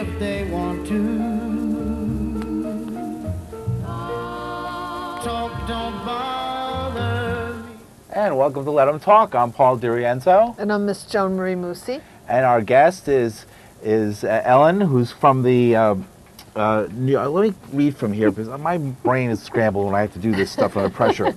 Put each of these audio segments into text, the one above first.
if they want to. Talk don't bother me. And welcome to Let 'em Talk. I'm Paul DeRienzo. And I'm Miss Joan Marie Moossy. And our guest is Ellen, who's from the New York. Let me read from here because my brain is scrambled when I have to do this stuff under pressure.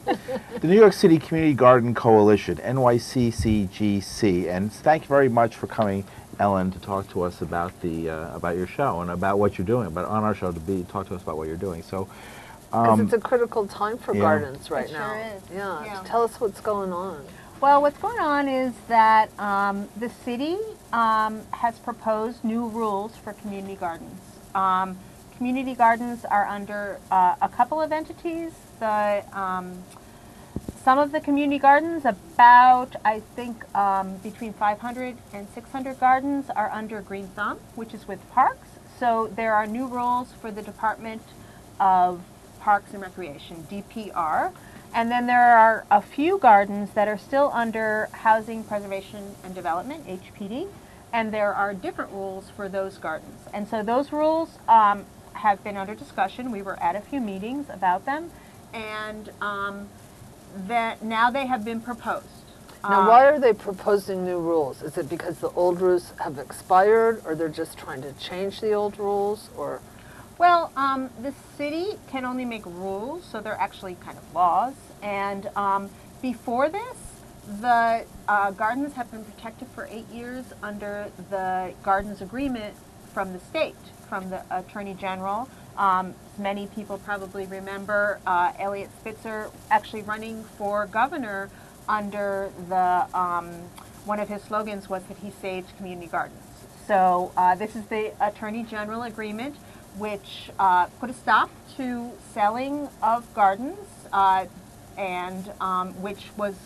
The New York City Community Garden Coalition, NYCCGC. And thank you very much for coming, Ellen, to talk to us about about your show and about what you're doing. But on our show talk to us about what you're doing. So. Because it's a critical time for gardens right now. It sure is. Yeah. Tell us what's going on. Well, what's going on is that the city has proposed new rules for community gardens. Community gardens are under a couple of entities. Some of the community gardens, about, I think, between 500 and 600 gardens are under Green Thumb, which is with parks. So there are new rules for the Department of Parks and Recreation, DPR. And then there are a few gardens that are still under Housing Preservation and Development, HPD, and there are different rules for those gardens. And so those rules have been under discussion. We were at a few meetings about them, and that now they have been proposed. Now, why are they proposing new rules? Is it because the old rules have expired, or they're just trying to change the old rules, or? Well, the city can only make rules, so they're actually kind of laws. And before this, the gardens have been protected for 8 years under the Gardens Agreement from the state, from the Attorney General. Many people probably remember Elliot Spitzer actually running for governor under the, one of his slogans was that he saved community gardens. So this is the Attorney General Agreement, which put a stop to selling of gardens, and which was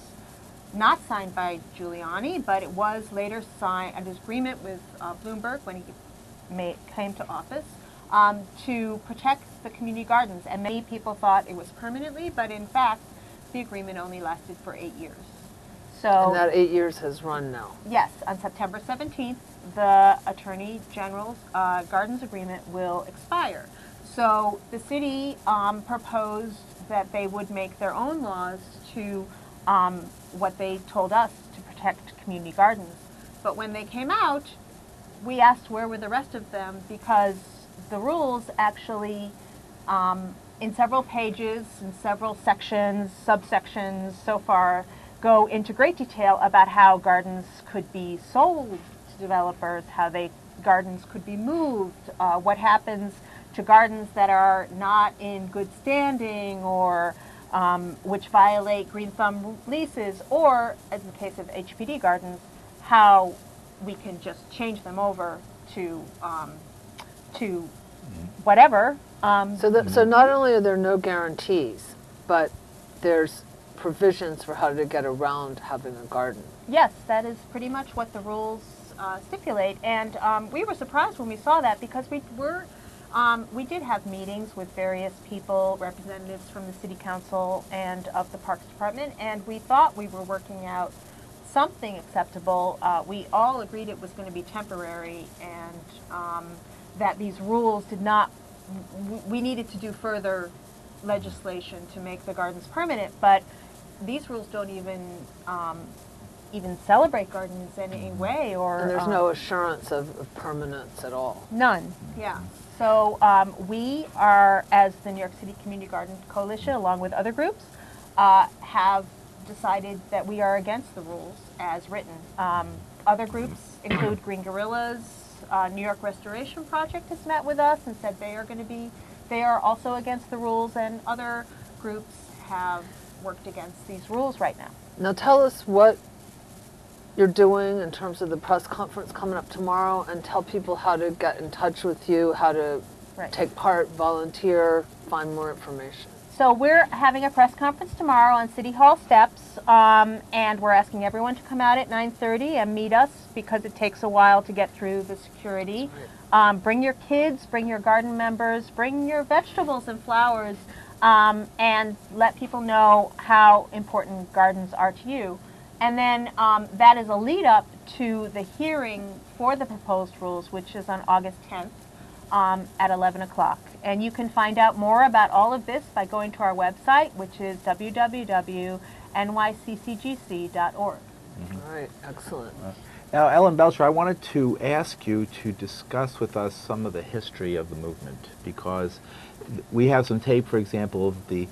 not signed by Giuliani, but it was later signed, an agreement with Bloomberg when he came to office, to protect the community gardens. And many people thought it was permanently, but in fact, the agreement only lasted for 8 years. So, and that 8 years has run now. Yes, on September 17th, the Attorney General's Gardens Agreement will expire. So the city proposed that they would make their own laws to what they told us to protect community gardens. But when they came out, we asked where were the rest of them, because the rules actually, in several pages, in several sections, subsections so far, go into great detail about how gardens could be sold to developers, how gardens could be moved, what happens to gardens that are not in good standing or which violate Green Thumb leases, or, in the case of HPD gardens, how we can just change them over to whatever. So not only are there no guarantees, but there's provisions for how to get around having a garden. Yes, that is pretty much what the rules stipulate, and we were surprised when we saw that, because we did have meetings with various people, representatives from the City Council and of the Parks Department, and we thought we were working out something acceptable. We all agreed it was going to be temporary, and that these rules did not, we needed to do further legislation to make the gardens permanent, but these rules don't even celebrate gardens in any way, or and there's no assurance of permanence at all. None. Yeah. So we are, as the New York City Community Garden Coalition, along with other groups, have decided that we are against the rules as written. Other groups include Green Guerrillas. New York Restoration Project has met with us and said they are also against the rules, and other groups have worked against these rules right now. Now tell us what you're doing in terms of the press conference coming up tomorrow, and tell people how to get in touch with you, how to take part, volunteer, find more information. So we're having a press conference tomorrow on City Hall steps, and we're asking everyone to come out at 9:30 and meet us, because it takes a while to get through the security. Bring your kids, bring your garden members, bring your vegetables and flowers, and let people know how important gardens are to you. And then that is a lead up to the hearing for the proposed rules, which is on August 10th. at 11 o'clock. And you can find out more about all of this by going to our website, which is www.nyccgc.org. All right, excellent. Now, Ellen Belcher, I wanted to ask you to discuss with us some of the history of the movement, because we have some tape, for example, of the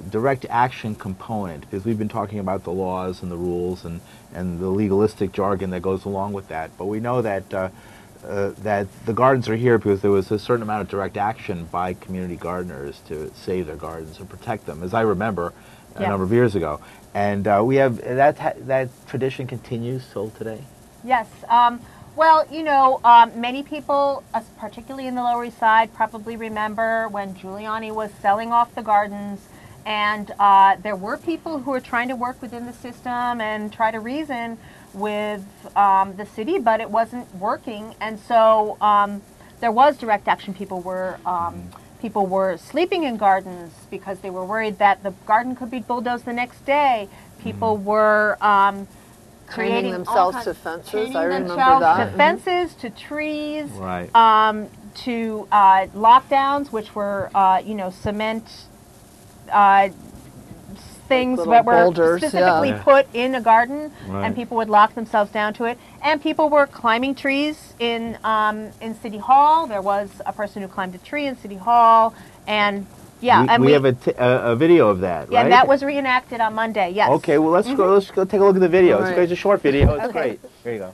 direct action component, because we've been talking about the laws and the rules and the legalistic jargon that goes along with that. But we know that that the gardens are here because there was a certain amount of direct action by community gardeners to save their gardens and protect them, as I remember a number of years ago. And we have that tradition continues till today. Yes. Well, you know, many people, particularly in the Lower East Side, probably remember when Giuliani was selling off the gardens, and there were people who were trying to work within the system and try to reason with the city, but it wasn't working. And so there was direct action. People were sleeping in gardens because they were worried that the garden could be bulldozed the next day. People were Training themselves to fences. I remember that. To fences, to trees, Right. to lockdowns, which were you know, cement things Like that were boulders, specifically yeah. put in a garden, Right. and people would lock themselves down to it. And people were climbing trees in City Hall. There was a person who climbed a tree in City Hall, and yeah, we have a video of that, yeah, right? that was reenacted on Monday. Yes. Okay, well let's go take a look at the video. All right. It's a short video. It's Okay. great. Here you go.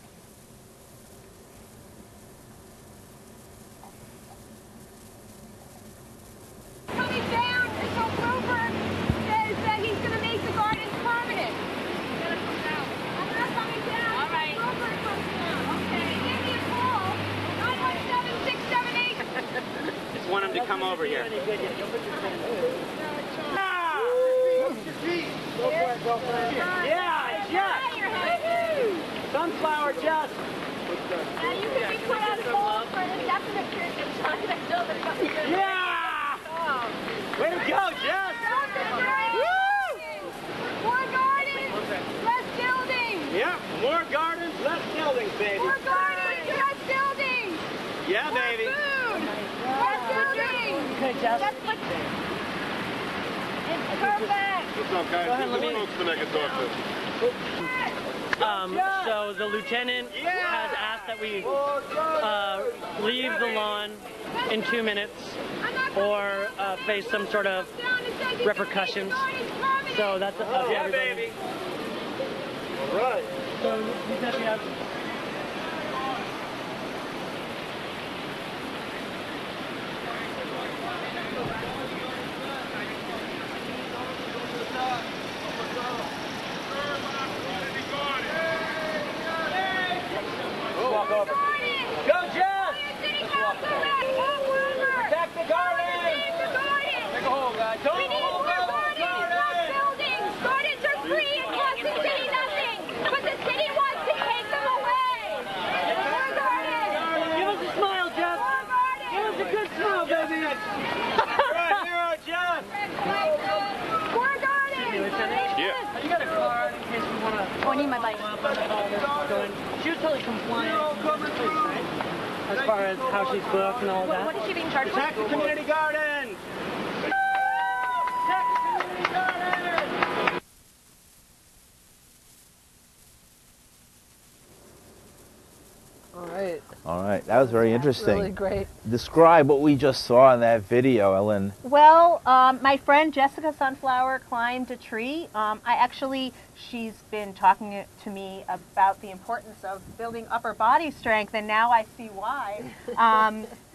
Coming down until Bloomberg says that he's going to make the gardens permanent. I'm not coming down. All right. Bloomberg comes down. Okay. Give me a call. 917-678. Just want him to come over here. Yeah, just. Sunflower just. Now you can be put on hold for an indefinite period of time until the government. Yeah! Way to go, Jess! More gardens, less buildings. Yeah, more gardens, less buildings, baby. More gardens, less buildings. Yeah, baby. Food, less buildings. Okay, Jess. That's what. It's perfect. What's up, guys? Go ahead, let me- Who else can I can talk to? So the lieutenant has asked that we leave the lawn in 2 minutes or face some sort of repercussions. So that's up to Yeah, everybody. baby. All right. So Lieutenant, you have Walk over. Go, Jess! Protect the garden! Take a hold, guys. Don't We need hold more over the gardens, less buildings. Gardens are free and cost the city nothing, but the city wants to take them away. More gardens. give us a smile, Jeff. More gardens. Give us a good smile, baby. Right, hero, Jess! More gardens. Yeah. You got a card in case we want to. Oh, I need my bike. She was totally compliant as far as how she's booked and all of that. What is she being charged Protect the for? community garden! Protect the community garden! All right. All right, that was very interesting. Really great. Describe what we just saw in that video, Ellen. Well, my friend Jessica Sunflower climbed a tree. She's been talking to me about the importance of building upper body strength, and now I see why.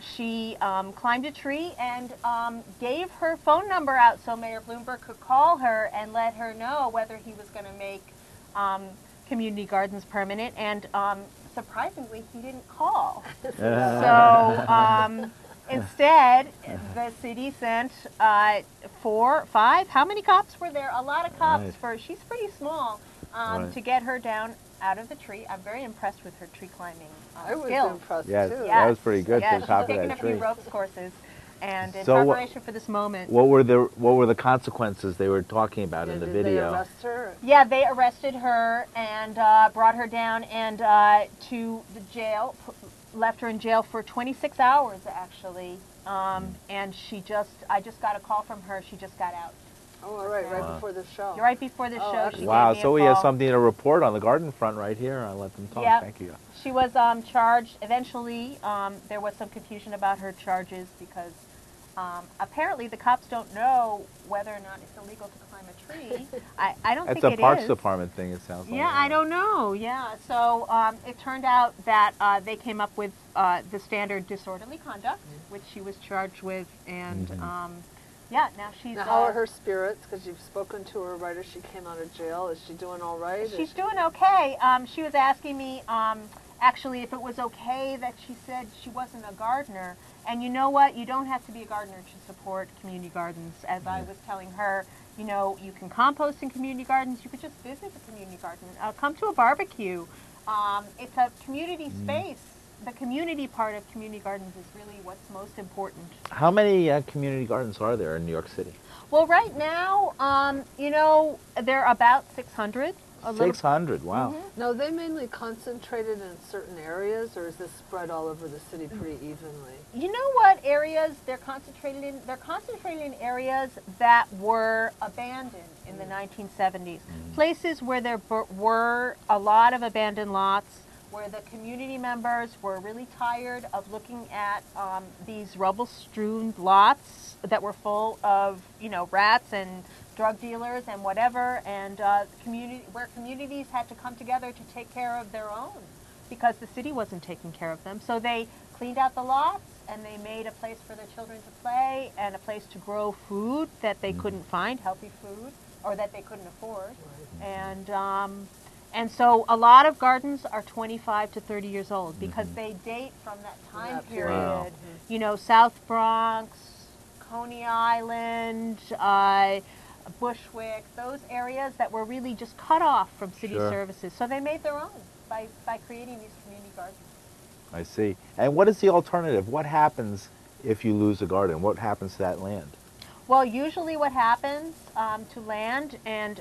She climbed a tree and gave her phone number out so Mayor Bloomberg could call her and let her know whether he was going to make community gardens permanent, and surprisingly, he didn't call. So instead, the city sent 4, 5, how many cops were there? A lot of cops Right. she's pretty small, Right. to get her down out of the tree. I'm very impressed with her tree climbing I was skills. impressed Yes. too. That was pretty good Yeah, to top of she's taken that a few tree. ropes courses, and in So what- preparation for this moment. What were the consequences they were talking about in the Did they video? arrest her? Yeah, they arrested her and brought her down and to the jail, left her in jail for 26 hours, actually. And I just got a call from her. She just got out. Oh, all right, right before the show. Right before the show. She Wow, gave me so a we have call. something to report on the garden front right here. I'll let them talk. Yep. Thank you. She was charged. Eventually, there was some confusion about her charges because apparently the cops don't know whether or not it's illegal to climb a tree. I don't think it is. It's a Parks Department thing, it sounds like. Yeah, I don't know. Yeah, so it turned out that they came up with the standard disorderly conduct, which she was charged with, and yeah, now she's. Now, how are her spirits? Because you've spoken to her right as she came out of jail. Is she doing all right? She's doing okay. She was asking me actually if it was okay that she said she wasn't a gardener. And you know what? You don't have to be a gardener to support community gardens. As I was telling her, you know, you can compost in community gardens. You could just visit the community garden. Come to a barbecue. It's a community space. The community part of community gardens is really what's most important. How many community gardens are there in New York City? Well, right now, you know, there are about 600. 600, wow. Now, are they mainly concentrated in certain areas, or is this spread all over the city pretty evenly? You know what areas they're concentrated in? They're concentrated in areas that were abandoned in the 1970s. Places where there were a lot of abandoned lots, where the community members were really tired of looking at these rubble-strewn lots that were full of, you know, rats and drug dealers and whatever, and where communities had to come together to take care of their own because the city wasn't taking care of them. So they cleaned out the lots and they made a place for their children to play and a place to grow food that they couldn't find, healthy food, or that they couldn't afford. And so a lot of gardens are 25 to 30 years old because they date from that time period. Wow. You know, South Bronx, Coney Island, Bushwick, those areas that were really just cut off from city services. So they made their own by creating these community gardens. I see. And what is the alternative? What happens if you lose a garden? What happens to that land? Well, usually what happens to land, and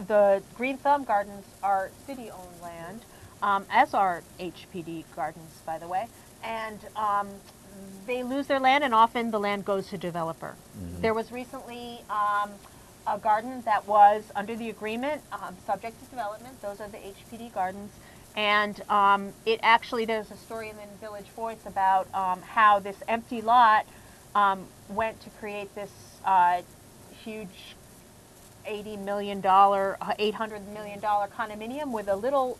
the Green Thumb Gardens are city-owned land, as are HPD gardens, by the way, and they lose their land, and often the land goes to developer. There was recently a garden that was under the agreement, subject to development. Those are the HPD gardens. And it actually, there's a story in the Village Voice about how this empty lot went to create this huge $800 million condominium with a little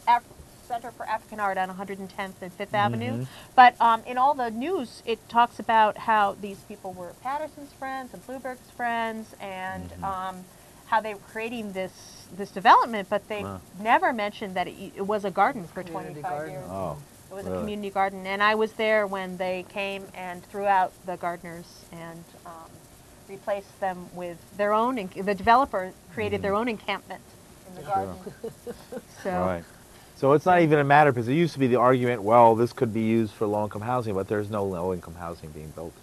Center for African Art on 110th and 5th Avenue. But in all the news, it talks about how these people were Patterson's friends and Bloomberg's friends, and how they were creating this development, but they never mentioned that it was a garden for 25 years. Oh, it was a community garden, and I was there when they came and threw out the gardeners and replaced them with their own. The developer created their own encampment in the garden. So. So it's not even a matter, because it used to be the argument, well, this could be used for low-income housing, but there's no low-income housing being built.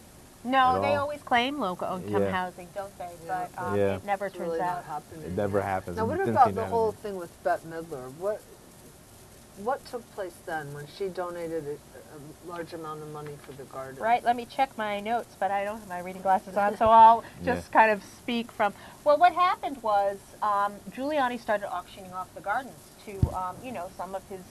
No, they always claim low-income housing, don't they? But it never It's turns really out. not happening. It never happens. Now, It what didn't about seem the to whole happen. thing with Bette Midler? What took place then when she donated a large amount of money for the garden? Right, let me check my notes, but I don't have my reading glasses on, so I'll just kind of speak from... Well, what happened was Giuliani started auctioning off the gardens to, you know, some of his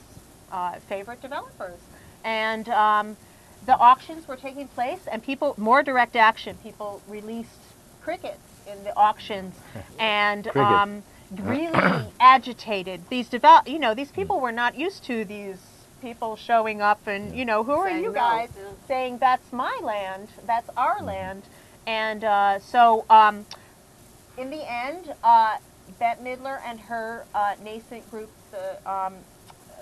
favorite developers. And the auctions were taking place, and people, more direct action, people released crickets in the auctions and really agitated these you know, these people were not used to these people showing up and, you know, who are you guys, saying that's my land, that's our land. And so in the end, Bette Midler and her nascent group,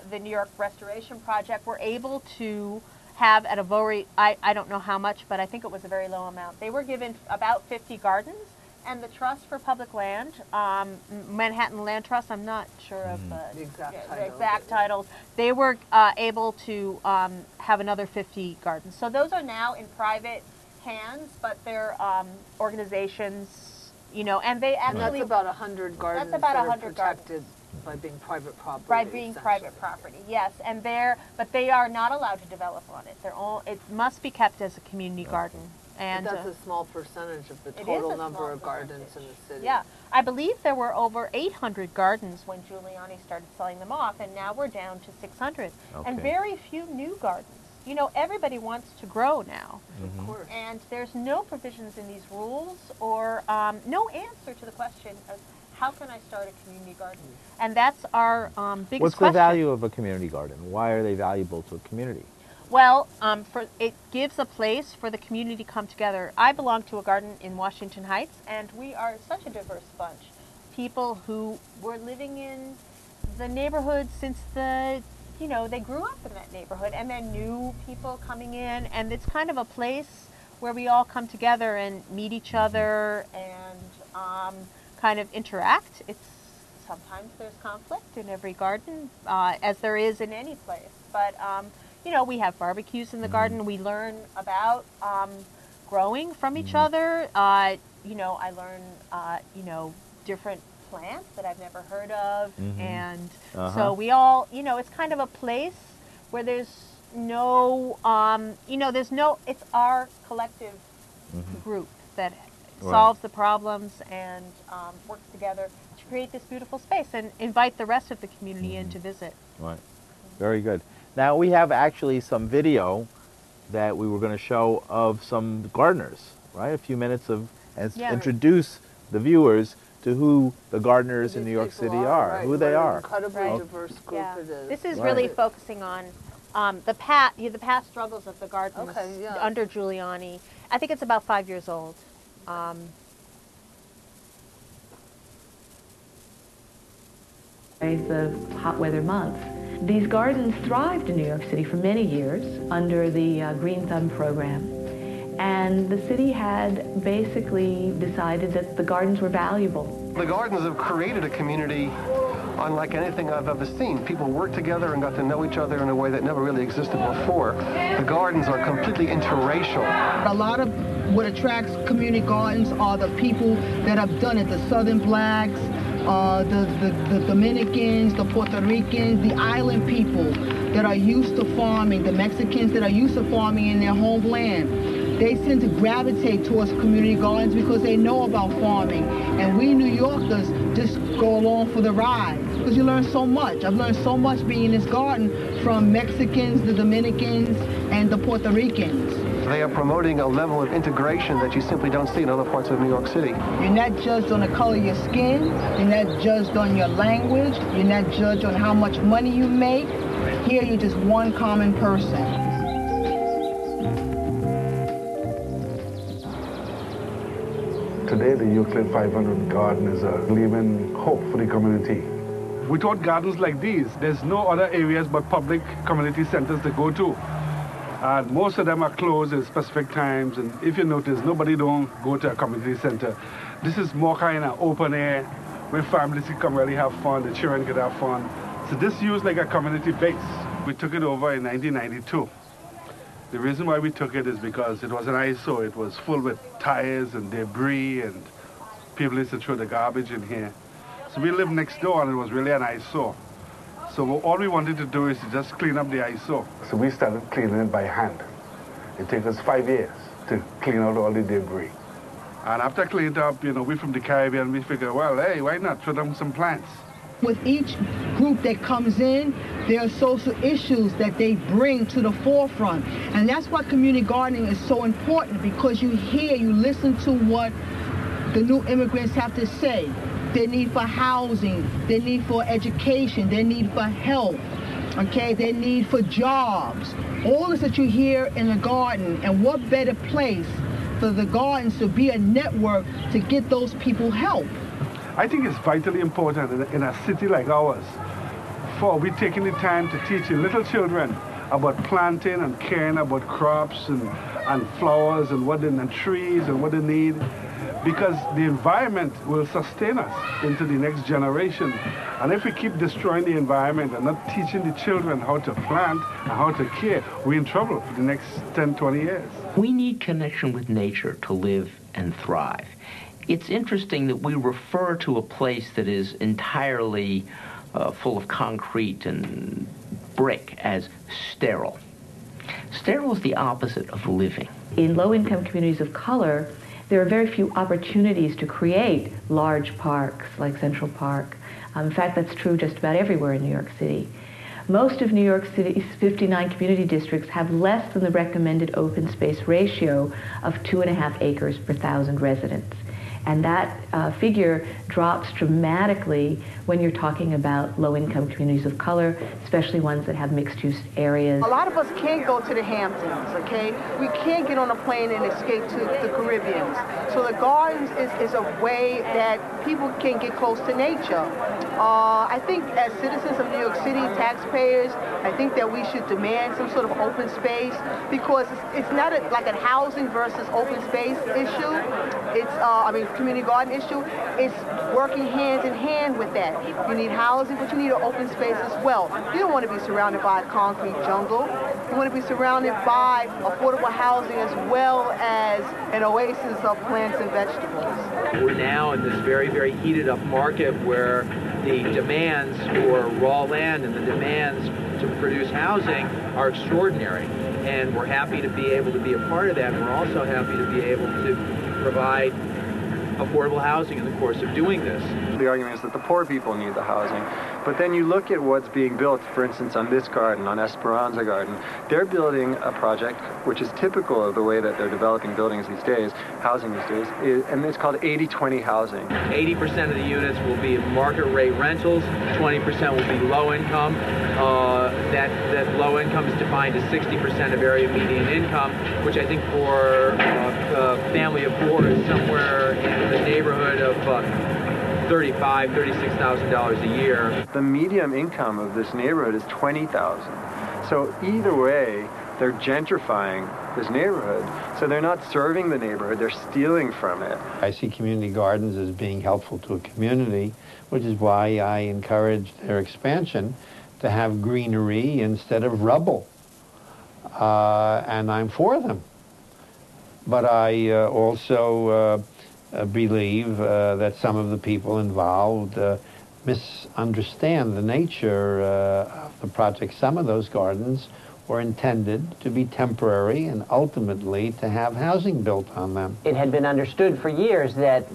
the New York Restoration Project, were able to have at a very, I don't know how much, but I think it was a very low amount. They were given about 50 gardens, and the Trust for Public Land, Manhattan Land Trust, I'm not sure of the exact titles, they were able to have another 50 gardens. So those are now in private hands, but they're organizations, you know, and they actually... And that's about 100 gardens that's about that 100 are protected by being private property. By being private property, yes, and but they are not allowed to develop on it. It must be kept as a community garden. And but that's a small percentage of the it is total a number small of gardens in percentage. the city. Yeah, I believe there were over 800 gardens when Giuliani started selling them off, and now we're down to 600. Okay. And very few new gardens. You know, everybody wants to grow now. Of course. And there's no provisions in these rules or no answer to the question of how can I start a community garden? And that's our biggest What's question. the value of a community garden? Why are they valuable to a community? Well, it gives a place for the community to come together. I belong to a garden in Washington Heights, and we are such a diverse bunch. People who were living in the neighborhood since they grew up in that neighborhood, and then new people coming in, and it's kind of a place where we all come together and meet each other and kind of interact. Sometimes there's conflict in every garden, as there is in any place, but we have barbecues in the garden. We learn about growing from each other. I learn, different plants that I've never heard of. And so we all, it's kind of a place where there's no, it's our collective group that solves the problems and works together to create this beautiful space and invite the rest of the community in to visit. Right. Very good. Now we have actually some video that we were going to show of some gardeners, right? A few minutes of, and introduce the viewers to who the gardeners in New York City are, who they are. Incredibly diverse group it is. This is really focusing on the past struggles of the gardens under Giuliani. I think it's about 5 years old. The hot weather months. These gardens thrived in New York City for many years under the Green Thumb program. And the city had basically decided that the gardens were valuable. The gardens have created a community unlike anything I've ever seen. People worked together and got to know each other in a way that never really existed before. The gardens are completely interracial. A lot of what attracts community gardens are the people that have done it, the Southern blacks, the Dominicans, the Puerto Ricans, the island people that are used to farming, the Mexicans that are used to farming in their homeland. They tend to gravitate towards community gardens because they know about farming. And we New Yorkers just go along for the ride because you learn so much. I've learned so much being in this garden from Mexicans, the Dominicans, and the Puerto Ricans. They are promoting a level of integration that you simply don't see in other parts of New York City. You're not judged on the color of your skin. You're not judged on your language. You're not judged on how much money you make. Here, you're just one common person. Today, the Euclid 500 garden is a living hope for the community. Without gardens like these, there's no other areas but public community centers to go to. And most of them are closed at specific times, and if you notice, nobody don't go to a community center. This is more kind of open air, where families can come really have fun, the children can have fun. So this used like a community base. We took it over in 1992. The reason why we took it is because it was an eyesore. It was full with tires and debris, and people used to throw the garbage in here. So we lived next door, and it was really an eyesore. So all we wanted to do is to just clean up the eyesore. So we started cleaning it by hand. It took us 5 years to clean out all the debris. And after cleaning it up, we from the Caribbean, we figured, well, hey, why not throw down some plants? With each group that comes in, there are social issues that they bring to the forefront. And that's why community gardening is so important, because you listen to what the new immigrants have to say. Their need for housing, their need for education, their need for health, okay, their need for jobs. All this that you hear in the garden, and what better place for the gardens to be a network to get those people help. I think it's vitally important in a city like ours for we taking the time to teach the little children about planting and caring about crops and flowers and trees and what they need, because the environment will sustain us into the next generation. And if we keep destroying the environment and not teaching the children how to plant and how to care, we're in trouble for the next 10, 20 years. We need connection with nature to live and thrive. It's interesting that we refer to a place that is entirely full of concrete and brick as sterile. Sterile is the opposite of living. In low-income communities of color, there are very few opportunities to create large parks like Central Park. In fact, that's true just about everywhere in New York City. Most of New York City's 59 community districts have less than the recommended open space ratio of 2.5 acres per 1,000 residents. And that figure drops dramatically when you're talking about low-income communities of color, especially ones that have mixed-use areas. A lot of us can't go to the Hamptons, okay? We can't get on a plane and escape to the Caribbean. So the gardens is a way that people can get close to nature. I think as citizens of New York City, taxpayers, I think that we should demand some sort of open space, because it's not like a housing versus open space issue. It's, community garden issue. It's working hand in hand with that. You need housing, but you need an open space as well. You don't want to be surrounded by a concrete jungle. You want to be surrounded by affordable housing as well as an oasis of plants and vegetables. We're now in this very, very heated up market where the demands for raw land and the demands to produce housing are extraordinary. And we're happy to be able to be a part of that. And we're also happy to be able to provide affordable housing in the course of doing this. The argument is that the poor people need the housing. But then you look at what's being built, for instance, on this garden, on Esperanza Garden. They're building a project which is typical of the way that they're developing buildings these days, housing these days, and it's called 80-20 housing. 80% of the units will be market rate rentals, 20% will be low income. That low income is defined as 60% of area median income, which I think for a family of four is somewhere in the neighborhood of $35,000, $36,000 a year. The median income of this neighborhood is $20,000. So either way, they're gentrifying this neighborhood. So they're not serving the neighborhood, they're stealing from it. I see community gardens as being helpful to a community, which is why I encourage their expansion to have greenery instead of rubble. And I'm for them. But I also believe that some of the people involved misunderstand the nature of the project. Some of those gardens were intended to be temporary and ultimately to have housing built on them. It had been understood for years that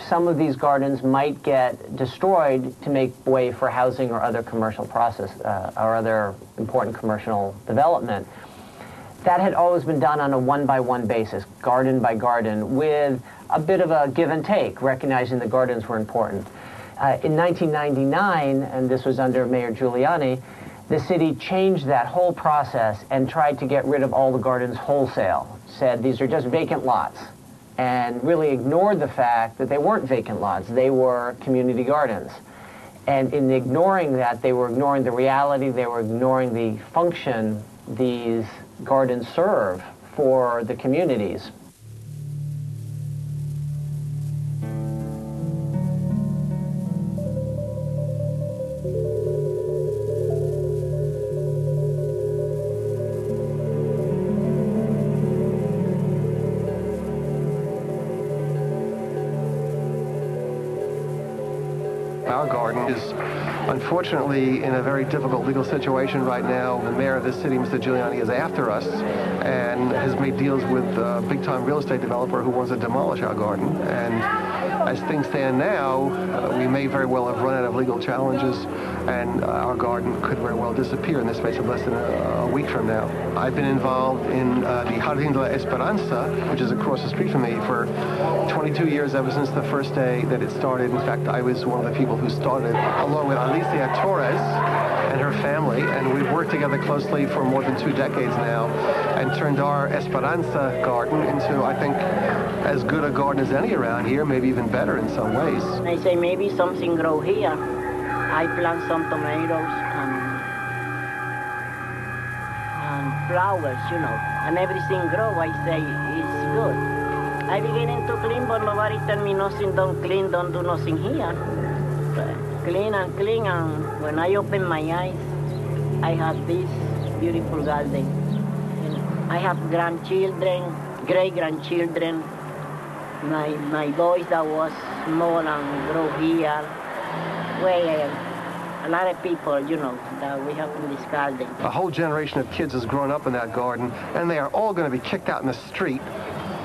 some of these gardens might get destroyed to make way for housing or other commercial process or other important commercial development. That had always been done on a one-by-one basis, garden by garden, with a bit of a give and take, recognizing the gardens were important. In 1999, and this was under Mayor Giuliani, the city changed that whole process and tried to get rid of all the gardens wholesale. Said these are just vacant lots, and really ignored the fact that they weren't vacant lots, they were community gardens. And in ignoring that, they were ignoring the reality, they were ignoring the function these gardens serve for the communities. Our garden is unfortunately in a very difficult legal situation right now. The mayor of this city, Mr. Giuliani, is after us and has made deals with a big-time real estate developer who wants to demolish our garden. And as things stand now, we may very well have run out of legal challenges, and our garden could very well disappear in the space of less than a week from now. I've been involved in the Jardín de la Esperanza, which is across the street from me, for 22 years, ever since the first day that it started. In fact, I was one of the people who started, along with Alicia Torres and her family, and we've worked together closely for more than 2 decades now, and turned our Esperanza garden into, I think, as good a garden as any around here, maybe even better in some ways. I say maybe something grow here. I plant some tomatoes and flowers, you know, and everything grow. I say it's good. I beginning to clean, but nobody tell me nothing, don't clean, don't do nothing here. Clean, and when I open my eyes, I have this beautiful garden. I have grandchildren, great-grandchildren. My boys that was small and grow here. Well, a lot of people, you know, that we have in this garden. A whole generation of kids has grown up in that garden, and they are all going to be kicked out in the street,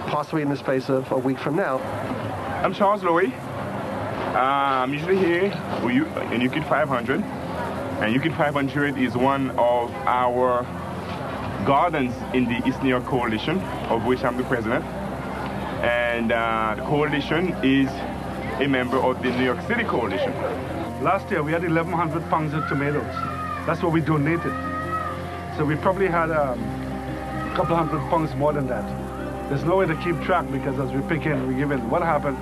possibly in the space of a week from now. I'm Charles Lowy. I'm usually here in UKID 500, and UKID 500 is one of our gardens in the East New York Coalition, of which I'm the president. And the coalition is a member of the New York City Coalition. Last year we had 1,100 pounds of tomatoes. That's what we donated. So we probably had a couple hundred pounds more than that. There's no way to keep track because as we pick in, we give in. What happened?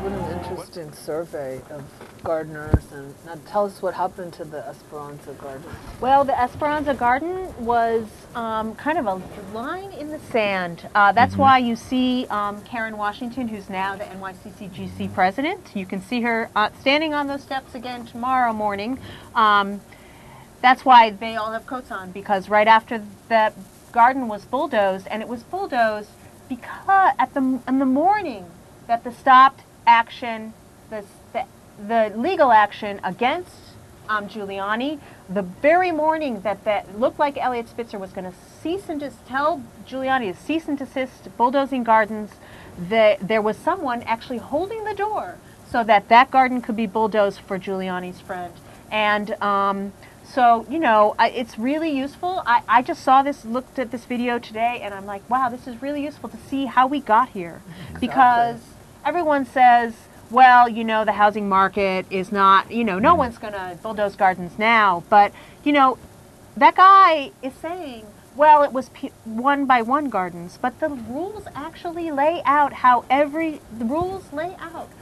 What an interesting survey of gardeners. And now tell us what happened to the Esperanza garden. Well, the Esperanza garden was kind of a line in the sand. That's why you see Karen Washington, who's now the NYCCGC president. You can see her standing on those steps again tomorrow morning. That's why they all have coats on, because right after the garden was bulldozed, and it was bulldozed because in the morning that the stopped action, the legal action against Giuliani, the very morning that looked like Eliot Spitzer was going to cease and just tell Giuliani to cease and desist bulldozing gardens, there was someone actually holding the door so that garden could be bulldozed for Giuliani's friend. And so, you know, it's really useful. I just looked at this video today, and I'm like, wow, this is really useful to see how we got here. Exactly. Because everyone says, well, you know, the housing market is not, you know, no one's going to bulldoze gardens now. But, you know, that guy is saying, well, it was one by one gardens, but the rules actually lay out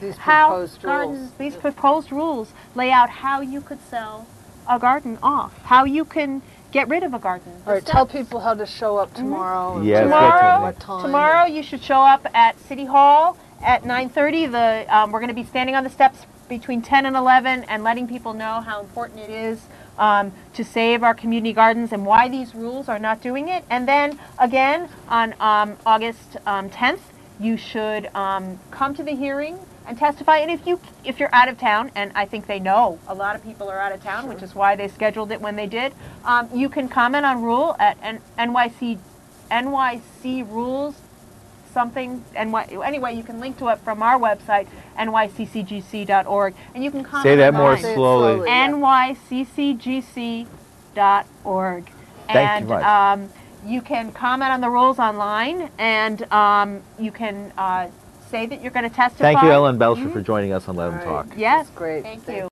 these proposed rules lay out how you could sell a garden off, how you can get rid of a garden. All right, tell people how to show up tomorrow. Yeah, tomorrow you should show up at City Hall at 9:30. We're going to be standing on the steps between 10 and 11 and letting people know how important it is to save our community gardens and why these rules are not doing it. And then again on August 10th, you should come to the hearing and testify. And if you're out of town, and I think they know a lot of people are out of town, which is why they scheduled it when they did, you can comment on rule at NYC rules something. Anyway, you can link to it from our website, nyccgc.org, and you can comment. Say that more slowly. nyccgc.org. Thank you much. You can comment on the rules online, and you can say that you're going to testify. Thank you, Ellen Belcher, for joining us on Let 'em Talk. Yes, great. Thank you.